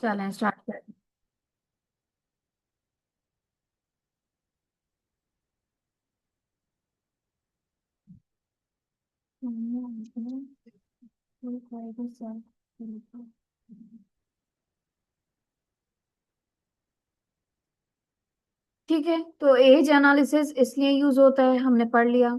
चलें स्टार्ट करें। ठीक है, तो एज एनालिसिस इसलिए यूज होता है, हमने पढ़ लिया।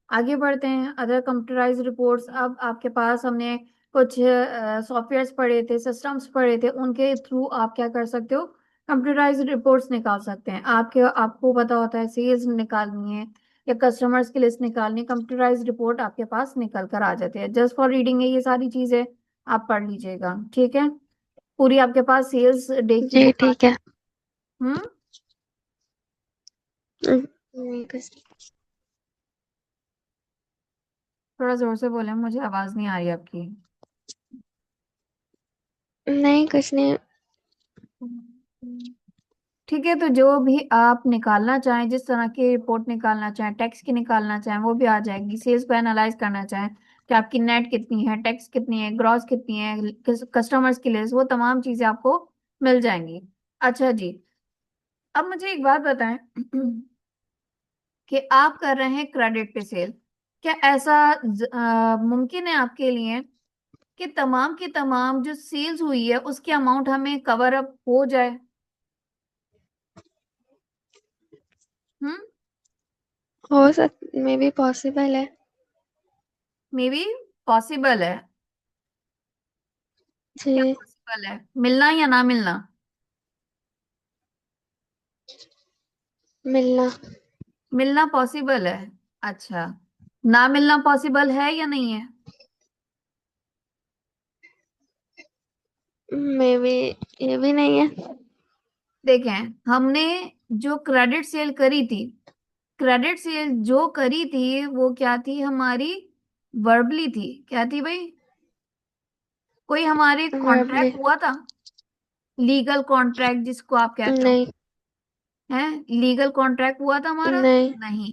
आगे बढ़ते हैं, अदर कंप्यूटराइज रिपोर्ट्स। अब आपके पास हमने कुछ सॉफ्टवेयर्स पढ़े थे, सिस्टम्स पढ़े थे, उनके थ्रू आप क्या कर सकते हो, कंप्यूटराइज रिपोर्ट्स निकाल सकते हैं। आपको पता होता है सेल्स निकालनी है या कस्टमर्स की लिस्ट निकालनी है, कंप्यूटराइज रिपोर्ट आपके पास निकल कर आ जाती है। जस्ट फॉर रीडिंग है ये सारी चीजें, आप पढ़ लीजिएगा। ठीक है, पूरी आपके पास सेल्स डे की जी बुक आ। ठीक है। हम्म। नहीं कुछ थोड़ा जोर से बोले, मुझे आवाज नहीं आ रही आपकी। नहीं कुछ नहीं। ठीक है, तो जो भी आप निकालना चाहें, जिस तरह की रिपोर्ट निकालना चाहें, टैक्स की निकालना चाहें, वो भी आ जाएगी। सेल्स को एनालाइज करना चाहें कि आपकी नेट कितनी है, टैक्स कितनी है, ग्रॉस कितनी है, कस्टमर्स की लिस्ट, वो तमाम चीजें आपको मिल जाएंगी। अच्छा जी, अब मुझे एक बात बताएं कि आप कर रहे हैं क्रेडिट पे सेल। क्या ऐसा मुमकिन है आपके लिए कि तमाम की तमाम जो सेल्स हुई है उसकी अमाउंट हमें कवर अप हो जाए? हम्म। हो सक मे बी पॉसिबल है। मे बी पॉसिबल है। क्या जी पॉसिबल है, मिलना या ना मिलना? मिलना। मिलना पॉसिबल है। अच्छा, ना मिलना पॉसिबल है या नहीं है? मे बी ये भी नहीं है। देखें, हमने जो क्रेडिट सेल करी थी, क्रेडिट सेल जो करी थी वो क्या थी हमारी? वर्बली थी। क्या थी भाई? कोई हमारे वर्बली। कॉन्ट्रैक्ट हुआ था, लीगल कॉन्ट्रैक्ट जिसको आप कहते हो, नहीं है लीगल कॉन्ट्रैक्ट हुआ था हमारा? नहीं। नहीं।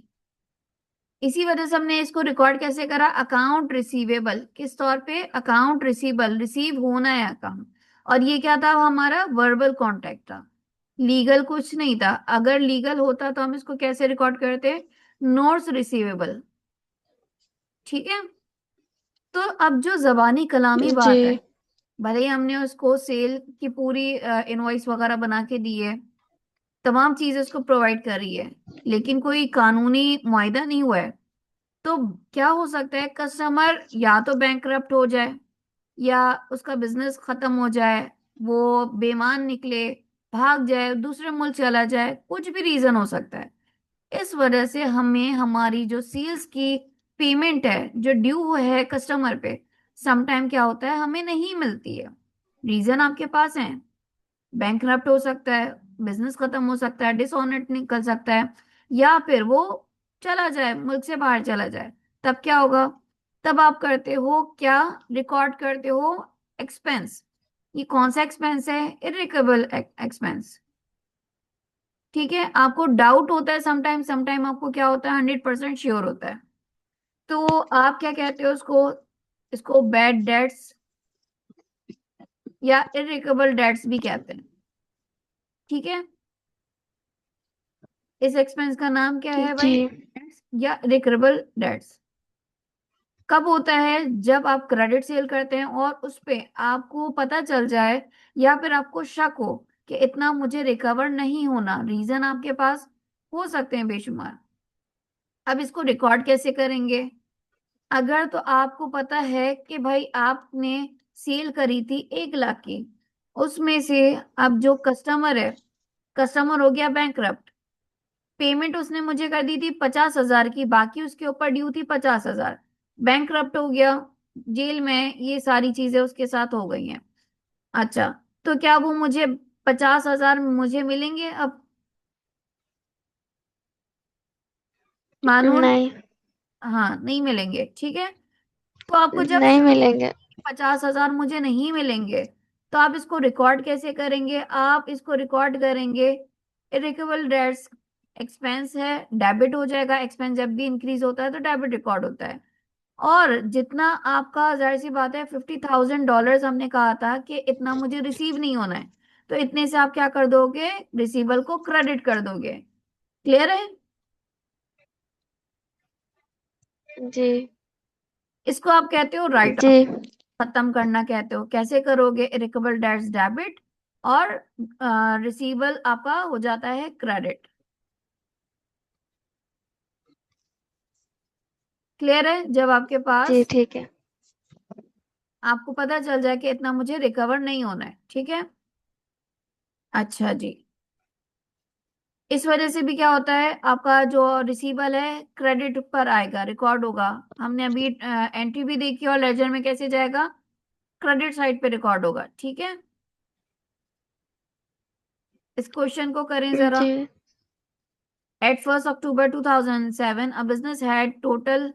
इसी वजह से हमने इसको रिकॉर्ड कैसे करा, अकाउंट रिसीवेबल, किस तौर पे? अकाउंट रिसीवेबल, रिसीव होना है अकाउंट। और ये क्या था हमारा? वर्बल कॉन्ट्रैक्ट था, लीगल कुछ नहीं था। अगर लीगल होता तो हम इसको कैसे रिकॉर्ड करते? Notes receivable. ठीक है, तो अब जो जबानी कलामी जी बात है, भले ही हमने उसको सेल की पूरी इनवॉइस वगैरह बना के दी है, तमाम चीजें उसको प्रोवाइड कर रही है, लेकिन कोई कानूनी मुआयदा नहीं हुआ है, तो क्या हो सकता है? कस्टमर या तो बैंकरप्ट हो जाए, या उसका बिजनेस खत्म हो जाए, वो बेईमान निकले, भाग जाए, दूसरे मुल्क चला जाए, कुछ भी रीजन हो सकता है। इस वजह से हमें हमारी जो सेल्स की पेमेंट है जो ड्यू है कस्टमर पे, समटाइम क्या होता है हमें नहीं मिलती है। रीजन आपके पास है, बैंकरप्ट हो सकता है, बिजनेस खत्म हो सकता है, डिसऑनेस्ट निकल सकता है, या फिर वो चला जाए, मुल्क से बाहर चला जाए। तब क्या होगा? तब आप करते हो क्या? रिकॉर्ड करते हो एक्सपेंस। ये कौन सा एक्सपेंस है? इरिकबल एक्सपेंस। ठीक है, आपको डाउट होता है समटाइम, समटाइम आपको क्या होता है 100% श्योर होता है। तो आप क्या कहते हो उसको? इसको बैड डेट्स या इरिकबल डेट्स भी कहते हैं। ठीक है, इस एक्सपेंस का नाम क्या है जी। भाई? या रिकरेबल डेट्स। कब होता है? जब आप क्रेडिट सेल करते हैं और उस पे आपको पता चल जाए, या फिर आपको शक हो कि इतना मुझे रिकवर नहीं होना। रीजन आपके पास हो सकते हैं बेशुमार। अब इसको रिकॉर्ड कैसे करेंगे? अगर तो आपको पता है कि भाई आपने सेल करी थी 1 लाख की, उसमें से अब जो कस्टमर है, कस्टमर हो गया बैंकरप्ट, पेमेंट उसने मुझे कर दी थी 50,000 की, बाकी उसके ऊपर ड्यू थी 50,000, बैंक करप्ट हो गया, जेल में, ये सारी चीजें उसके साथ हो गई हैं। अच्छा, तो क्या वो मुझे 50,000 मुझे मिलेंगे अब? मानो, नहीं हाँ नहीं मिलेंगे। ठीक है, तो आपको जब नहीं मिलेंगे। 50,000 मुझे नहीं मिलेंगे, तो आप इसको रिकॉर्ड कैसे करेंगे? आप इसको रिकॉर्ड करेंगे इरिकबल डेट्स, एक्सपेंस है, डेबिट हो जाएगा। एक्सपेंस जब भी इंक्रीज होता है तो डेबिट रिकॉर्ड होता है। और जितना आपका, जाहिर सी बात है, $50,000 हमने कहा था कि इतना मुझे रिसीव नहीं होना है, तो इतने से आप क्या कर दोगे, रिसीवेबल को क्रेडिट कर दोगे। क्लियर है? जी। इसको आप कहते हो राइट जी। ऑफ। खत्म करना कहते हो। कैसे करोगे, इरेकेबल डेट्स डेबिट और रिसीवेबल आपका हो जाता है क्रेडिट। क्लियर है? जब आपके जी पास, ठीक है। आपको पता चल जाए कि इतना मुझे रिकवर नहीं होना है, ठीक है। अच्छा जी। इस वजह से भी क्या होता है, आपका जो रिसीवेबल है क्रेडिट पर आएगा, रिकॉर्ड होगा। हमने अभी एंट्री भी देखी, और लेजर में कैसे जाएगा, क्रेडिट साइड पे रिकॉर्ड होगा, ठीक है। इस क्वेश्चन को करें जरा। जी। At 1st October 2007, a business had total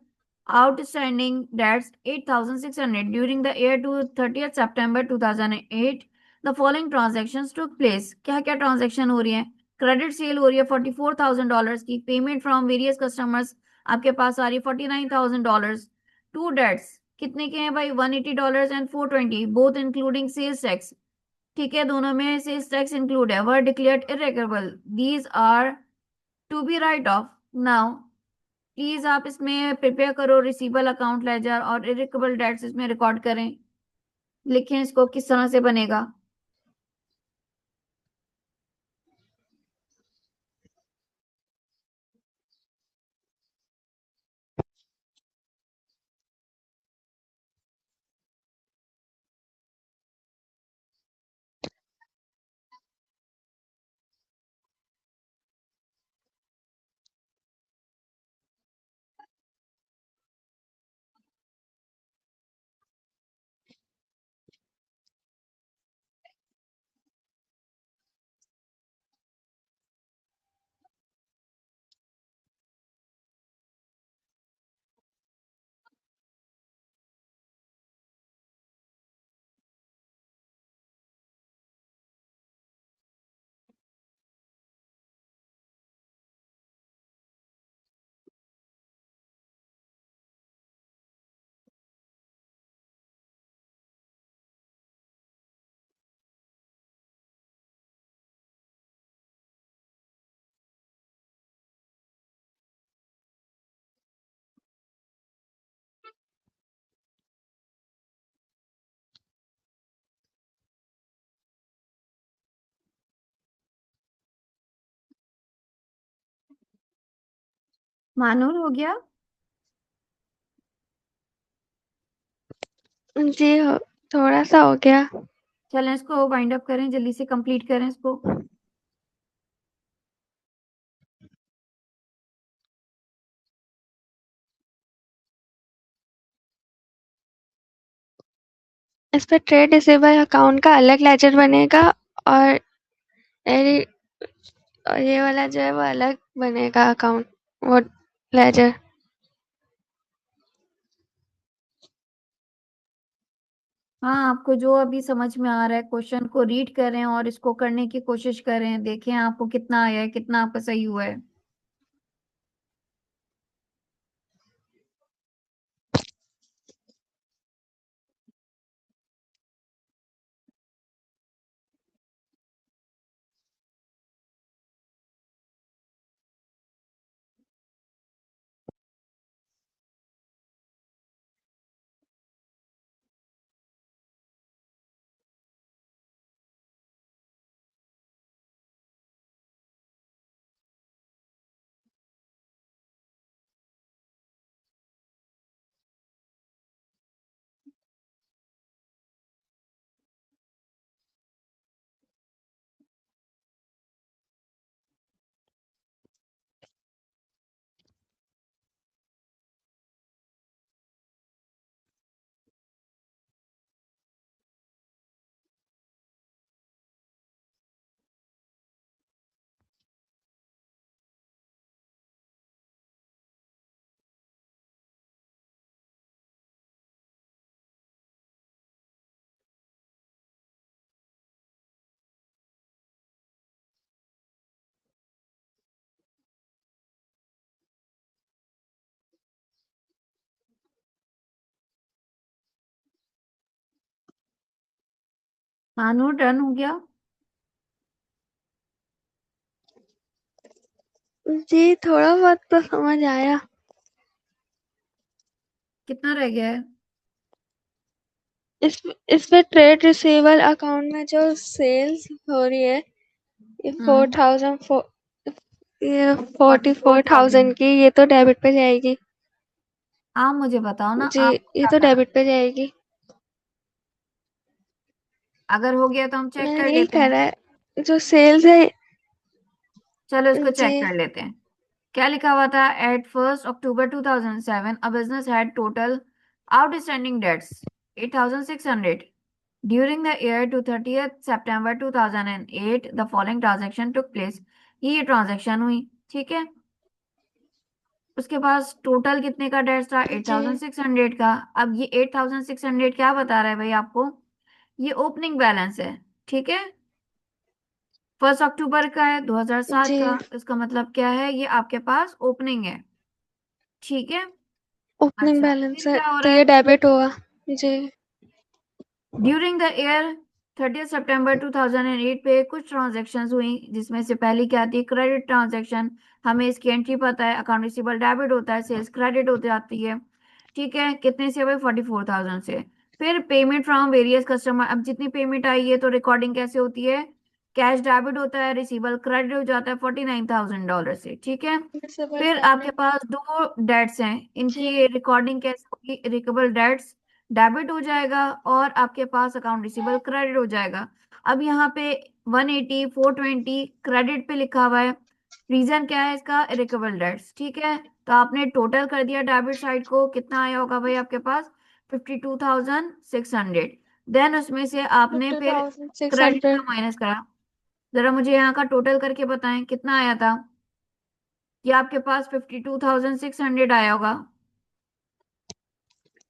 outstanding debts 8,600. During the year to 30th September 2008, the following transactions took place. क्या क्या ट्रांजेक्शन हो रही है? क्रेडिट सेल हो रही है $44,000 की। पेमेंट फ्रॉम वेरियस कस्टमर्स आपके पास आ रही है $49,000। टू डेट्स कितने के हैं भाई, $180 and 420, both including sales tax. ठीक है, दोनों में सेल्स टैक्स इंक्लूड है। Were declared irrecoverable, these are to be write off. Now please आप इसमें प्रिपेयर करो रिसीवेबल अकाउंट लेजर, और इरेकेबल डेट्स इसमें रिकॉर्ड करें। लिखें इसको किस तरह से बनेगा। मानूर हो गया? जी थोड़ा सा हो गया। चलें इसको वाइंड अप करें, जल्दी से कंप्लीट करें इसको। इस पर ट्रेड रिसीवेबल अकाउंट का अलग लेजर बनेगा, और ये ये वाला जो है वो अलग बनेगा अकाउंट, वो लेजर। हाँ, आपको जो अभी समझ में आ रहा है, क्वेश्चन को रीड करें और इसको करने की कोशिश करें, देखें आपको कितना आया है, कितना आपका सही हुआ है। मानूर डन हो गया? जी, थोड़ा बहुत तो समझ आया। कितना रह गया है? इस इसमें ट्रेड रिसीवेबल अकाउंट में जो सेल्स हो रही है, ये फोर हम्म। थाउजेंड ये forty forty four four thousand thousand की, ये तो डेबिट पे जाएगी। आप मुझे बताओ ना, जी, आपको ये क्या तो करना है? डेबिट पे जाएगी। अगर हो गया तो हम चेक मैंने कर यही लेते हैं। करा है, जो सेल्स है। चलो इसको जी। चेक कर लेते हैं। क्या लिखा हुआ था? At 1 October 2007 a business had total outstanding debts 8,600। During the year to 30th September 2008 the following transaction took place. ये ट्रांजेक्शन हुई, ठीक है। उसके पास टोटल कितने का डेट्स था? एट जी। थाउजेंड सिक्स हंड्रेड का। अब ये 8,600 क्या बता रहा है भाई आपको? ये ओपनिंग बैलेंस है, ठीक है। 1 अक्टूबर का है 2007 जी। का। इसका मतलब क्या है? ये आपके पास ओपनिंग है, ठीक है। ओपनिंग अच्छा, फिर बैलेंस है क्या हो तो रहा ये है? डेबिट होगा। जी। ड्यूरिंग द ईयर 30 सितंबर 2008 पे कुछ ट्रांजैक्शंस हुई, जिसमें से पहली क्या थी? Credit transaction. हमें इसकी एंट्री पता है, अकाउंट रिसीवेबल डेबिट होता है, सेल्स क्रेडिट हो जाती है, ठीक है। कितने से भाई? 44,000 से। फिर पेमेंट फ्रॉम वेरियस कस्टमर। अब जितनी पेमेंट आई है तो रिकॉर्डिंग कैसे होती है? कैश डेबिट होता है, रिसीवेबल क्रेडिट हो जाता है $49,000 से, ठीक है। डिसेबल फिर आपके क्रेडिट। पास दो डेट्स हैं, इनकी जी। रिकॉर्डिंग कैसे होगी? रिकवेबल डेट्स डेबिट हो जाएगा और आपके पास अकाउंट रिसीवेबल क्रेडिट हो जाएगा। अब यहाँ पे 180 420 क्रेडिट पे लिखा हुआ है। रीजन क्या है इसका? रिकवेबल डेट्स, ठीक है। तो आपने टोटल कर दिया डेबिट साइड को, कितना आया होगा भाई आपके पास? 52,600। देन उसमें से आपने फिफ्टी फिर थाउजेंड सिक्स क्रेडिट का हंड्रेड माइनस करा। जरा मुझे यहाँ का टोटल करके बताएं कितना आया था। कि आपके पास 52,600 आया होगा।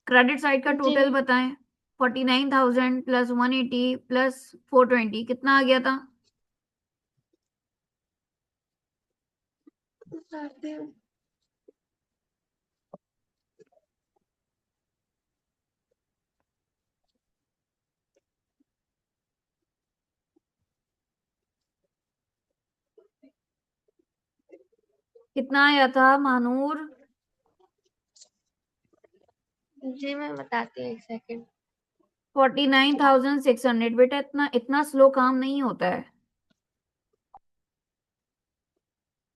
क्रेडिट साइड का जी। टोटल बताएं। 49,000 प्लस 180 प्लस 420 कितना आ गया था? कितना आया था महानूर? जी, मैं बताती हूँ, एक सेकेंड। 49,600। बेटा इतना इतना स्लो काम नहीं होता है।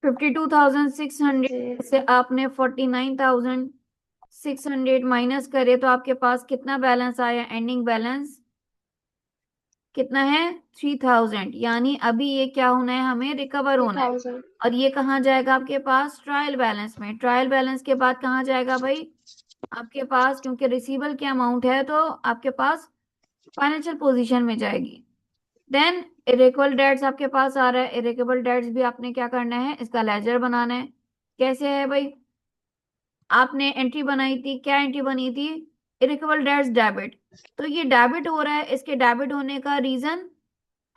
52,600 जी। से आपने 49,600 माइनस करे तो आपके पास कितना बैलेंस आया? एंडिंग बैलेंस कितना है? 3,000। यानी अभी ये क्या होना है? हमें रिकवर थ्री होना है। थाउजेंड और ये कहाँ जाएगा आपके पास? ट्रायल बैलेंस में। ट्रायल बैलेंस के बाद कहाँ जाएगा भाई? आपके पास, क्योंकि रिसीवेबल की अमाउंट है तो आपके पास फाइनेंशियल पोजीशन में जाएगी। देन इरेकेबल डेट्स आपके पास आ रहा है। इरेकेबल डेट्स भी आपने क्या करना है? इसका लेजर बनाना है। कैसे है भाई? आपने एंट्री बनाई थी, क्या एंट्री बनी थी? इरेकेबल डेट्स डेबिट। तो ये डेबिट हो रहा है, इसके डेबिट होने का रीजन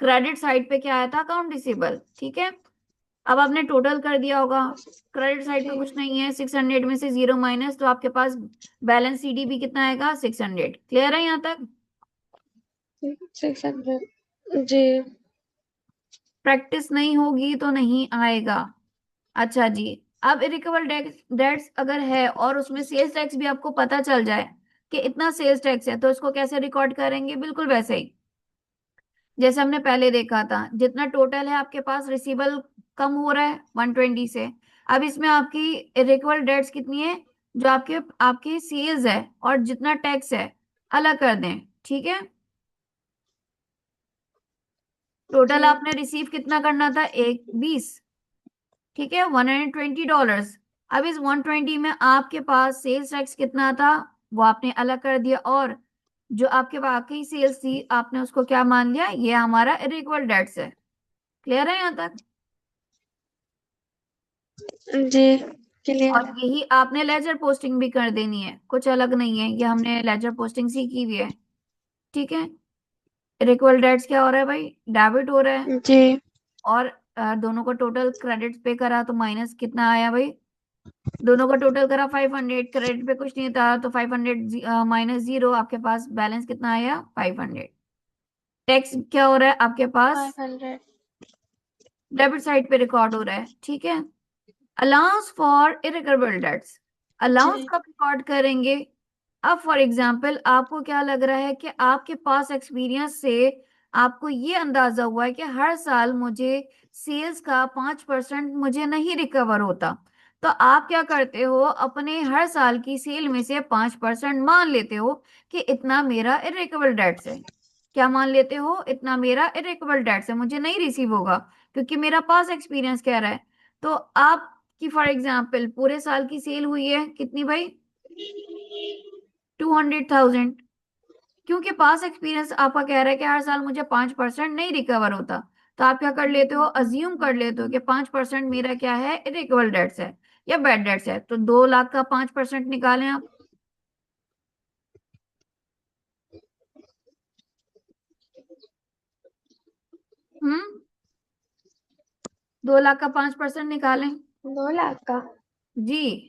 क्रेडिट साइड पे क्या आया था? अकाउंट रिसीवेबल, ठीक है। अब आपने टोटल कर दिया होगा। क्रेडिट साइड पे जी। कुछ नहीं है, 600 में से जीरो माइनस, तो आपके पास बैलेंस सीडीबी कितना आएगा? 600। क्लियर है यहाँ तक? 600। जी। प्रैक्टिस नहीं होगी तो नहीं आएगा। अच्छा जी। अब इरिकवर डेट्स अगर है और उसमें सेल्स टैक्स भी आपको पता चल जाए कि इतना सेल्स टैक्स है, तो इसको कैसे रिकॉर्ड करेंगे? बिल्कुल वैसे ही जैसे हमने पहले देखा था। जितना टोटल है आपके पास रिसीवेबल कम हो रहा है 120 से। अब इसमें आपकी इरेक्वल डेट्स कितनी है? जो आपके आपकी सेल्स है और जितना टैक्स है अलग कर दें, ठीक है। टोटल जी। आपने रिसीव कितना करना था? एक 20, ठीक है, $120। अब इस 120 में आपके पास सेल्स टैक्स कितना था? वो आपने अलग कर दिया, और जो आपके बाकी सेल्स थी आपने उसको क्या मान लिया? ये हमारा इरेक्वल डेट्स है। क्लियर है यहाँ तक? जी, क्लियर और है। यही आपने लेजर पोस्टिंग भी कर देनी है, कुछ अलग नहीं है, ये हमने लेजर पोस्टिंग सीखी हुई है, ठीक है। रिक्वल डेट्स क्या हो रहा है भाई? डेबिट हो रहा है। जी। और दोनों को टोटल क्रेडिट पे करा तो माइनस कितना आया भाई? दोनों का टोटल करा 500, क्रेडिट पे कुछ नहीं था तो 500 माइनस जीरो, आपके पास बैलेंस कितना आया? 500। टैक्स क्या हो रहा है आपके पास? 500। डेबिट साइड पे रिकॉर्ड हो रहा है, ठीक है। अलाउंस फॉर इरेकरेबल डेट्स, अलाउंस जी। कब रिकॉर्ड करेंगे? अब फॉर एग्जाम्पल आपको क्या लग रहा है कि आपके पास एक्सपीरियंस से आपको ये अंदाजा हुआ है कि हर साल मुझे सेल्स का 5% मुझे नहीं रिकवर होता, तो आप क्या करते हो, अपने हर साल की सेल में से 5% मान लेते हो कि इतना मेरा इरेकरेबल डेट्स है। क्या मान लेते हो? इतना मेरा इरेकरेबल डेट्स है, मुझे नहीं रिसीव होगा, क्योंकि मेरा पास एक्सपीरियंस कह रहा है। तो आप कि फॉर एग्जाम्पल पूरे साल की सेल हुई है कितनी भाई? 200,000। क्योंकि पास एक्सपीरियंस आपका कह रहा है कि हर साल मुझे 5% नहीं रिकवर होता, तो आप क्या कर लेते हो, अज्यूम कर लेते हो कि 5% मेरा क्या है, इरेकवेबल डेट्स है या बैड डेट्स है। तो 2 लाख का 5% निकालें आप। हम्म, 2 लाख का 5% निकालें। 2 लाख का। जी,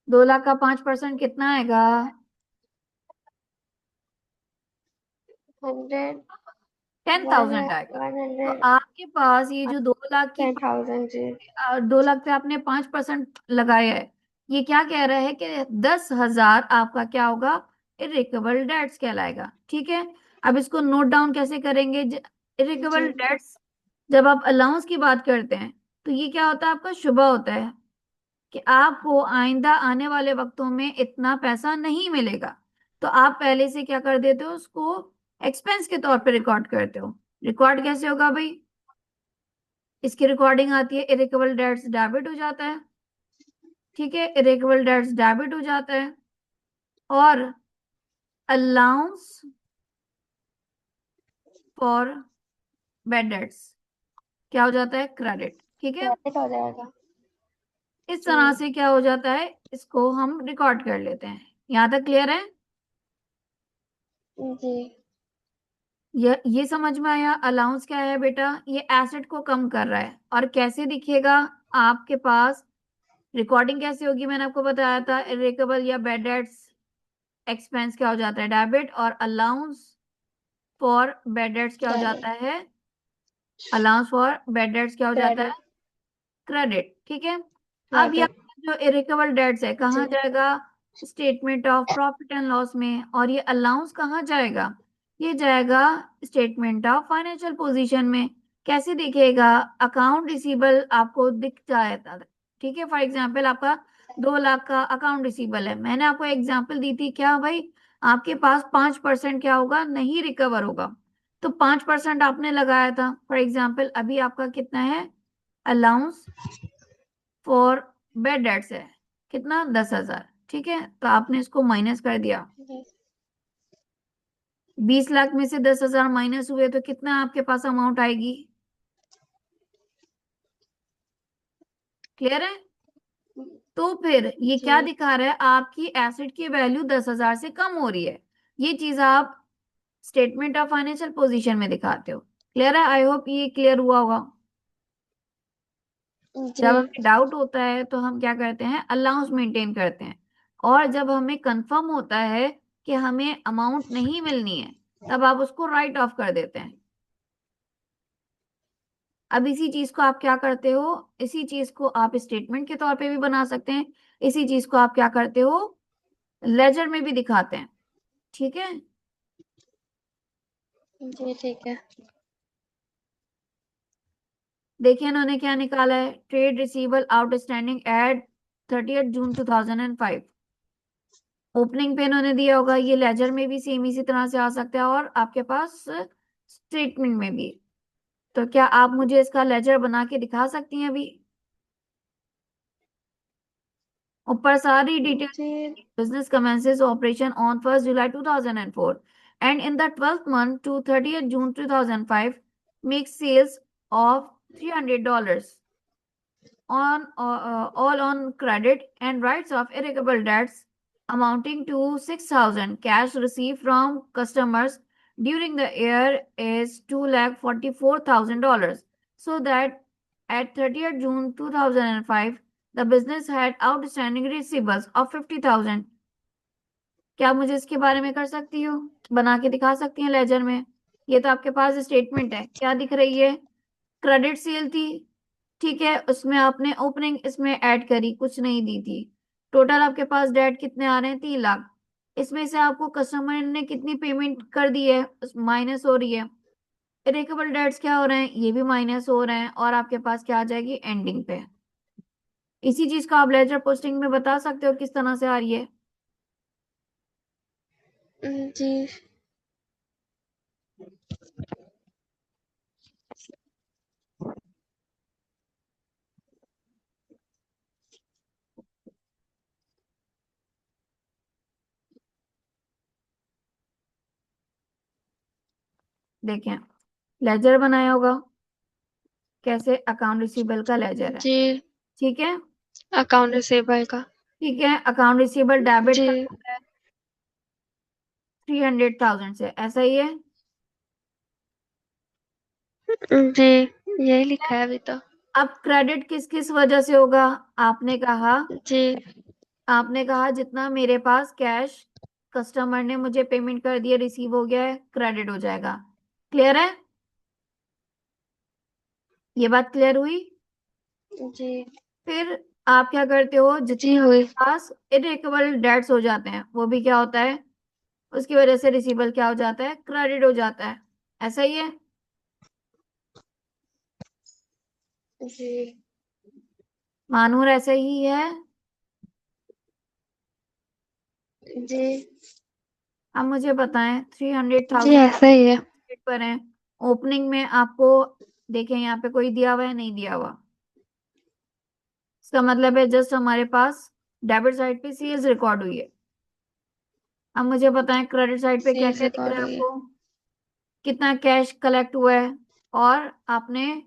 2 लाख का 5% कितना आएगा? 100, 10,000 आएगा। वन तो हंड्रेड आपके पास ये जो 2 लाख की 10,000 जी। 2 लाख पे आपने 5% लगाया है, ये क्या कह रहा है कि 10,000 आपका क्या होगा, इरेकवेबल डेट्स कहलाएगा। ठीक है, अब इसको नोट डाउन कैसे करेंगे? जी। इरेकवेबल डेट्स, जब आप अलाउंस की बात करते हैं तो ये क्या होता है, आपका शुबा होता है कि आपको आइंदा आने वाले वक्तों में इतना पैसा नहीं मिलेगा। तो आप पहले से क्या कर देते हो, उसको एक्सपेंस के तौर पे रिकॉर्ड करते हो। रिकॉर्ड कैसे होगा भाई? इसकी रिकॉर्डिंग आती है, इरेकवेबल डेट्स डेबिट हो जाता है। ठीक है, इरेकवेबल डेट्स डेबिट हो जाता है, और अलाउंस फॉर बैड डेट्स क्या हो जाता है, क्रेडिट। ठीक है, क्रेडिट हो जाएगा। इस जी। तरह से क्या हो जाता है, इसको हम रिकॉर्ड कर लेते हैं। यहां तक क्लियर है? जी। ये समझ में आया? अलाउंस क्या है बेटा, ये एसेट को कम कर रहा है। और कैसे दिखेगा आपके पास, रिकॉर्डिंग कैसे होगी, मैंने आपको बताया था, इरेकेबल या बैड डेट्स एक्सपेंस क्या हो जाता है, डेबिट, और अलाउंस फॉर बैड डेट्स क्या हो जाता क्रेडिट। है, अलाउंस फॉर बैड डेट्स क्या हो जाता है, क्रेडिट। क्रेडिट। ठीक है, अब ये क्रेडिट। आपका जो इरेकेबल डेट्स है जी। कहाँ जाएगा, statement of profit and loss में। और ये अलाउंस कहाँ जाएगा, ये जाएगा स्टेटमेंट ऑफ फाइनेंशियल पोजीशन में। कैसे दिखेगा, अकाउंट रिसीबल आपको दिख जाएगा। ठीक है, फॉर एग्जाम्पल आपका 2 लाख का अकाउंट रिसीबल है, मैंने आपको एग्जाम्पल दी थी क्या भाई, आपके पास 5% क्या होगा, नहीं रिकवर होगा। तो 5% आपने लगाया था, फॉर एग्जाम्पल अभी आपका कितना है, अलाउंस फॉर बेड डेट्स है कितना, 10,000। ठीक है, तो आपने इसको माइनस कर दिया। जी। 20 लाख में से 10,000 माइनस हुए तो कितना आपके पास अमाउंट आएगी? क्लियर है? तो फिर ये क्या जी। दिखा रहा है, आपकी एसेट की वैल्यू 10,000 से कम हो रही है। ये चीज आप स्टेटमेंट ऑफ फाइनेंशियल पोजीशन में दिखाते हो। क्लियर है? आई होप ये क्लियर हुआ होगा। जी। जब हमें डाउट होता है तो हम क्या करते हैं, अलाउंस मेंटेन करते हैं। और जब हमें कंफर्म होता है कि हमें अमाउंट नहीं मिलनी है, तब आप उसको राइट ऑफ कर देते हैं। अब इसी चीज को आप क्या करते हो, इसी चीज को आप स्टेटमेंट के तौर पे भी बना सकते हैं, इसी चीज को आप क्या करते हो, लेजर में भी दिखाते हैं। ठीक है, जी। ठीक है। देखिए इन्होंने क्या निकाला है, trade receivable outstanding at 30th June 2005। Opening पे इन्होंने दिया होगा, ये लेजर में भी सेम इसी तरह से आ सकता है, और आपके पास स्टेटमेंट में भी। तो क्या आप मुझे इसका लेजर बना के दिखा सकती हैं अभी? ऊपर सारी detail, ji. business commences operation on 1st July 2004 and in the 12th month to 30th June 2005 makes sales of $300 on all on credit and writes off irrecoverable debts amounting to 6,000. Cash received from customers during the year is $244,000. So that at 30th June 2005, the business had outstanding receivables of 50,000. क्या मुझे इसके बारे में कर सकती हो, बना के दिखा सकती हैं लेजर में? ये तो आपके पास स्टेटमेंट है, क्या दिख रही है? क्रेडिट सेल थी, ठीक है, उसमें आपने ओपनिंग इसमें ऐड करी, कुछ नहीं दी थी। टोटल आपके पास डेट कितने आ रहे हैं? 3 लाख। इसमें से आपको कस्टमर ने कितनी पेमेंट कर दी है, माइनस हो रही है। इरेकेबल डेट्स क्या हो रहे हैं? ये भी माइनस हो रहे हैं, और आपके पास क्या आ जाएगी एंडिंग पे? इसी चीज को आप लेजर पोस्टिंग में बता सकते हो किस तरह से आ रही है। जी। देखें, लेजर बनाया होगा कैसे, अकाउंट रिसीवेबल का लेजर है, जी। ठीक है। अकाउंट रिसीवेबल का। ठीक है, अकाउंट रिसीवेबल डेबिट जी। का है 300,000 से, ऐसा ही है। जी, यही लिखा है अभी तो। अब क्रेडिट किस किस वजह से होगा? आपने कहा जी। आपने कहा जितना मेरे पास कैश, कस्टमर ने मुझे पेमेंट कर दिया, रिसीव हो गया है, क्रेडिट हो जाएगा। क्लियर है? ये बात क्लियर हुई? जी। फिर आप क्या करते हो, जी, जितने हुई। आपके पास इरेकेबल डेट्स हो जाते हैं, वो भी क्या होता है, उसकी वजह से रिसीवेबल क्या हो जाता है, क्रेडिट हो जाता है। ऐसा ही है। जी। मानूर ऐसा ही है। जी। अब मुझे बताएं, थ्री हंड्रेड जी, थाउजेंड ऐसा ही है। पर है। ओपनिंग में आपको, देखें यहाँ पे कोई दिया हुआ है, नहीं दिया हुआ। इसका मतलब है जस्ट हमारे पास डेबिट साइड पे सेल्स रिकॉर्ड हुई है। अब मुझे बताएं क्रेडिट साइड पे क्या सेल्स क्या दिख रहा रिकॉर्ड है हुई है। आपको? कितना कैश कलेक्ट हुआ है, और आपने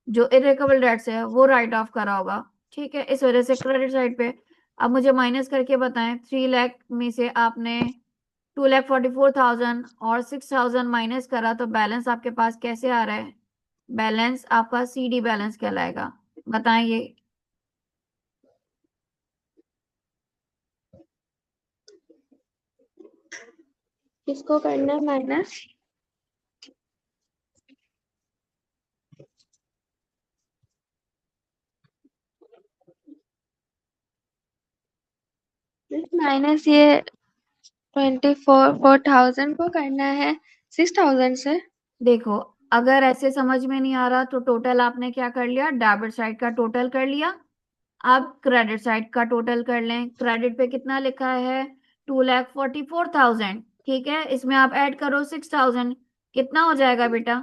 जो इरेकेबल डेट्स है वो राइट ऑफ करा होगा, ठीक है, इस वजह से क्रेडिट साइड पे। अब मुझे माइनस करके बताएं, 3 लाख में से आपने 2,44,000 और 6,000 माइनस करा, तो बैलेंस आपके पास कैसे आ रहा है? बैलेंस आपका सीडी बैलेंस कहलाएगा। बताएं ये। किसको करना है माइनस? माइनस ये 24,000 को करना है 6,000 से। देखो, अगर ऐसे समझ में नहीं आ रहा तो टोटल आपने क्या कर लिया, डेबिट साइड का टोटल कर लिया। अब क्रेडिट साइड का टोटल कर लें। क्रेडिट पे कितना लिखा है? 2,44,000, ठीक है, इसमें आप ऐड करो 6,000, कितना हो जाएगा बेटा?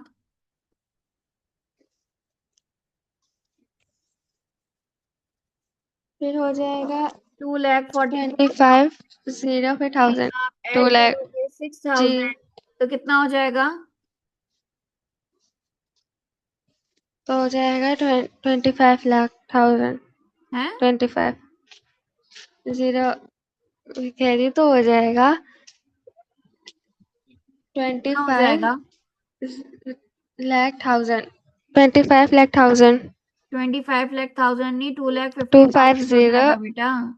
फिर हो जाएगा 2,44,000 25 0 फिर में 1000। आप टू ऐड लैख करोगे जी। 6,000, तो कितना हो जाएगा? तो हो जाएगा 25 लाख 1000। है? 25 0 कह रही तो हो जाएगा ट्वेंटी कितना हो फाइव जाएगा? लाख थाउजेंड 25 लाख 1000। 25,00,000 नहीं, two lakh two fifty five thousand हो जीरो जाएगा बेटा।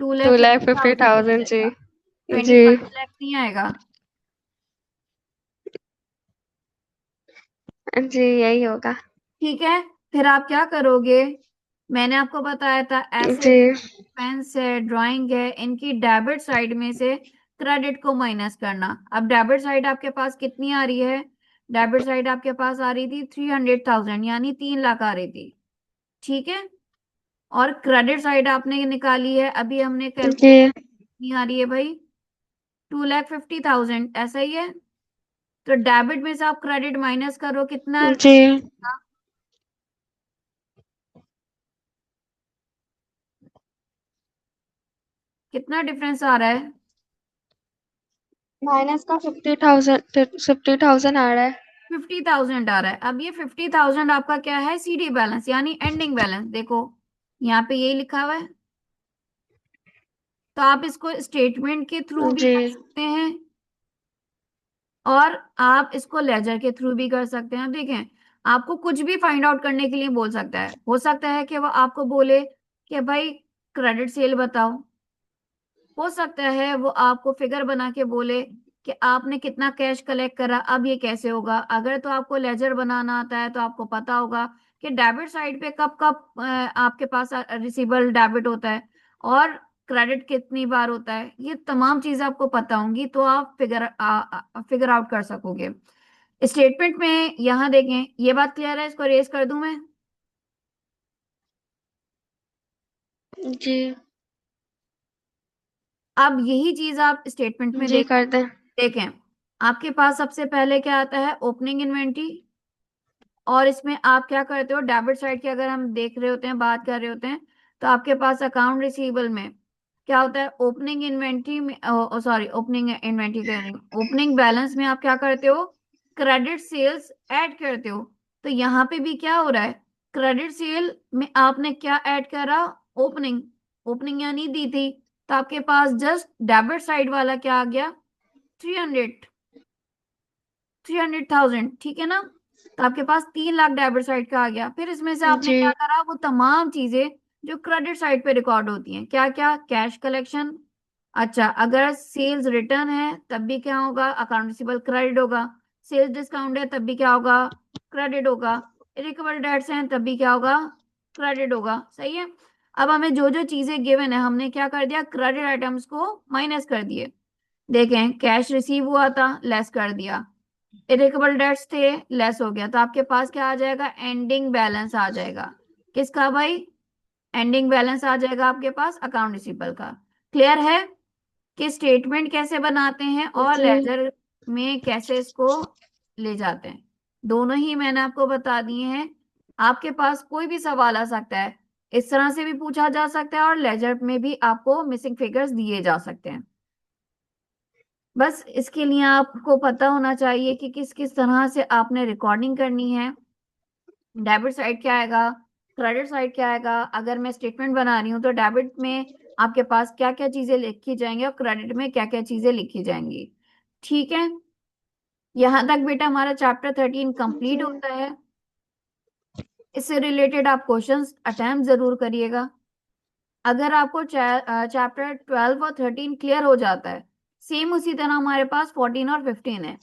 Two two lakh lakh fifty fifty thousand हो थाउजेंड जी। जाएगा। ट्वेंटी जी। फाइव लैख नहीं आएगा। जी, यही होगा। ठीक है, फिर आप क्या करोगे? मैंने आपको बताया था जी। एसेट, एक्सपेंस है, ड्राइंग है, इनकी डेबिट साइड में से क्रेडिट को माइनस करना। अब डेबिट साइड आपके पास कितनी आ रही है? डेबिट साइड आपके पास आ रही थी 300,000, यानी 3 लाख आ रही थी, ठीक है। और क्रेडिट साइड आपने निकाली है, अभी हमने जी। कैलकुलेट, कितनी आ रही है भाई? 2,50,000, ऐसा ही है। तो डेबिट में से आप क्रेडिट माइनस करो, कितना? जी। कितना डिफरेंस आ रहा है? माइनस का 50,000 आ रहा है। 50,000 आ रहा है। अब ये 50,000 आपका क्या है, सीडी बैलेंस यानी एंडिंग बैलेंस। देखो, यहाँ पे यही लिखा हुआ है। तो आप इसको स्टेटमेंट के थ्रू भी जी। कर सकते हैं, और आप इसको लेजर के थ्रू भी कर सकते हैं। देखें, आपको कुछ भी फाइंड आउट करने के लिए बोल सकता है। हो सकता है कि वो आपको बोले कि भाई क्रेडिट सेल बताओ, हो सकता है वो आपको फिगर बना के बोले कि आपने कितना कैश कलेक्ट करा, अब ये कैसे होगा। अगर तो आपको लेजर बनाना आता है तो आपको पता होगा कि डेबिट साइड पे कब कब आपके पास रिसीवेबल डेबिट होता है और क्रेडिट कितनी बार होता है। ये तमाम चीजें आपको पता होंगी तो आप फिगर आउट कर सकोगे। स्टेटमेंट में यहाँ देखें, ये बात क्लियर है, इसको रेज कर दूं मैं। जी। अब यही चीज आप स्टेटमेंट में जी देख कर दें। देखें। आपके पास सबसे पहले क्या आता है, ओपनिंग इन्वेंट्री। और इसमें आप क्या करते हो, डेबिट साइड की अगर हम देख रहे होते हैं, बात कर रहे होते हैं, तो आपके पास अकाउंट रिसीवेबल में क्या होता है, ओपनिंग इन्वेंट्री में, सॉरी ओपनिंग इन्वेंट्री कह रही हूँ, ओपनिंग बैलेंस में आप क्या करते हो, क्रेडिट सेल्स ऐड करते हो। तो यहाँ पे भी क्या हो रहा है, क्रेडिट सेल में आपने क्या ऐड करा, ओपनिंग। ओपनिंग यहाँ नहीं दी थी, तो आपके पास जस्ट डेबिट साइड वाला क्या आ गया, 300, 300,000, ठीक है ना। तो आपके पास 3 लाख डेबिट साइड का आ गया। फिर इसमें से आपने जी। क्या करा, वो तमाम चीजें जो क्रेडिट साइड पे रिकॉर्ड होती हैं, क्या क्या, कैश कलेक्शन। अच्छा, अगर सेल्स रिटर्न है तब भी क्या होगा, अकाउंट रिसीवेबल क्रेडिट होगा। सेल्स डिस्काउंट है तब भी क्या होगा, क्रेडिट होगा। इरिकवर डेट्स हैं तब भी क्या होगा, क्रेडिट होगा। सही है। अब हमें जो जो चीजें गिवन है हमने क्या कर दिया, क्रेडिट आइटम्स को माइनस कर दिए। देखें, कैश रिसीव हुआ था, लेस कर दिया। इरेकेबल डेट्स थे, लेस हो गया। तो आपके पास क्या आ जाएगा, एंडिंग बैलेंस आ जाएगा। किसका भाई, एंडिंग बैलेंस आ जाएगा आपके पास अकाउंट रिसीवेबल का। क्लियर है कि स्टेटमेंट कैसे बनाते हैं और जी। लेजर में कैसे इसको ले जाते हैं। दोनों ही मैंने आपको बता दिए हैं। आपके पास कोई भी सवाल आ सकता है, इस तरह से भी पूछा जा सकता है और लेजर में भी आपको मिसिंग फिगर्स दिए जा सकते हैं। बस इसके लिए आपको पता होना चाहिए कि किस किस तरह से आपने रिकॉर्डिंग करनी है। डेबिट साइड क्या आएगा, क्रेडिट साइड क्या आएगा। अगर मैं स्टेटमेंट बना रही हूँ तो डेबिट में आपके पास क्या क्या चीजें लिखी जाएंगी और क्रेडिट में क्या क्या चीजें लिखी जाएंगी। ठीक है। यहाँ तक बेटा हमारा चैप्टर 13 कंप्लीट जी। होता है। इससे रिलेटेड आप क्वेश्चंस अटेम्प्ट जरूर करिएगा। अगर आपको चैप्टर 12 और 13 क्लियर हो जाता है, सेम उसी तरह हमारे पास 14 और 15 है।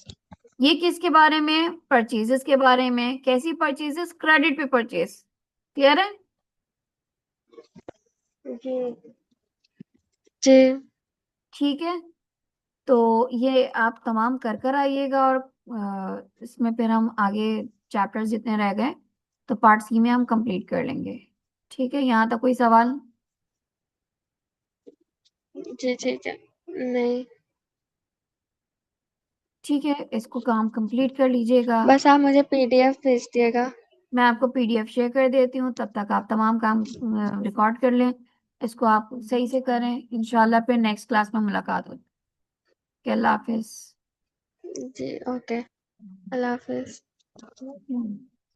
ये किसके बारे में, परचेजेस के बारे में। कैसी परचेजेस, क्रेडिट पे परचेज। क्लियर है। जी। जी। ठीक है। तो ये आप तमाम कर कर आइएगा और इसमें फिर हम आगे चैप्टर्स जितने रह गए तो पार्ट सी में हम कंप्लीट कर लेंगे। ठीक है, यहाँ तक कोई सवाल। जी ठीक है। नहीं। ठीक है, इसको काम कंप्लीट कर लीजिएगा। बस आप मुझे पीडीएफ भेज दिएगा। मैं आपको पीडीएफ शेयर कर देती हूँ, तब तक आप तमाम काम रिकॉर्ड कर लें। इसको आप सही से करें, इंशाल्लाह फिर नेक्स्ट क्लास में मुलाकात होगी। अल्लाह हाफिज। जी ओके। अल्लाह हाफिज। हम्म।